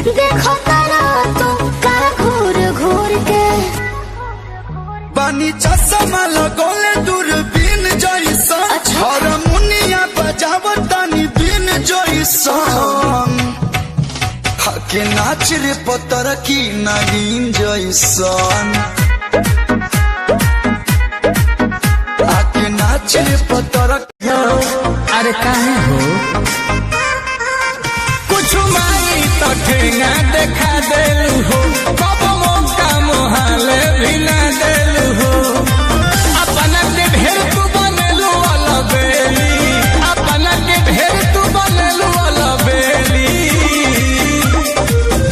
देखो तारा तो का घूर घूर के पानी चश्मा लगोले दूरबीन जैसन हारमोनिया बजावतानी बीन जैसन हके नाच रे पतर की नागिन जैसन हके नाच रे पतर। अरे काहे हो कुछ मांगी तो ठेंगा देखा देलू हो कब मौका मोहाले भी ना देलू हो अपना के ढेर तू बनेलू अलबेली अपना के ढेर तू बनेलू अलबेली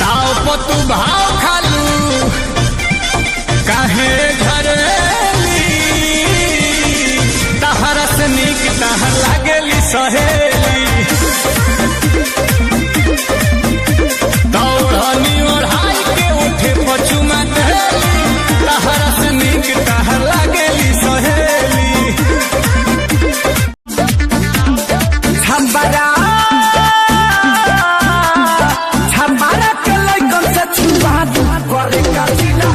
ताव पर तू भाव खालू काहे घरेली तहरा से नीक तहर लागेली सहेली दौड़नी ओढ़ाई के उठे पचुमा देली तहरा से नीक तहर लागेली सहेली छम्बारा के लइकन से छुआ दू करे का जिला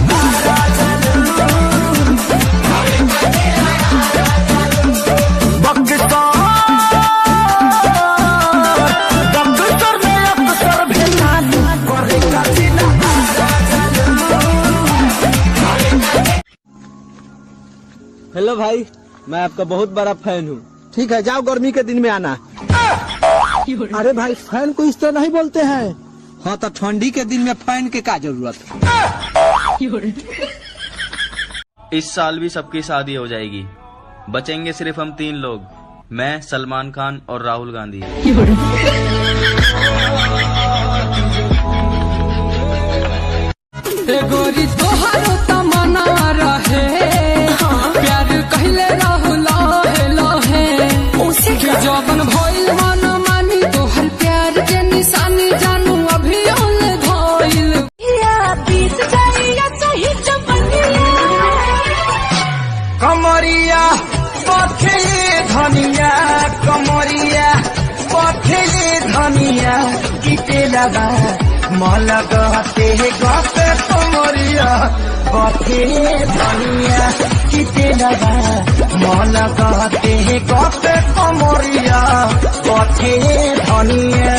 हेलो भाई, मैं आपका बहुत बड़ा फैन हूँ। ठीक है, जाओ गर्मी के दिन में आना। अरे भाई, फैन को इस तरह नहीं बोलते हैं। हाँ तो ठंडी के दिन में फैन के क्या जरूरत है। इस साल भी सबकी शादी हो जाएगी, बचेंगे सिर्फ हम 3 लोग, मैं, सलमान खान और राहुल गांधी। गोरी तोहारो तमन्ना रहे प्यार कहले राहुल लहे जबन भइल मन मानी तोहर प्यार के निशानी जानू अभी ओल भइल बीत जाइया सही कमरिया पथे धनिया कमरिया पथे धनिया कितेला मल गते गते कमरिया पथे धनिया कितेला मल गते गते कमरिया पथे धनिया।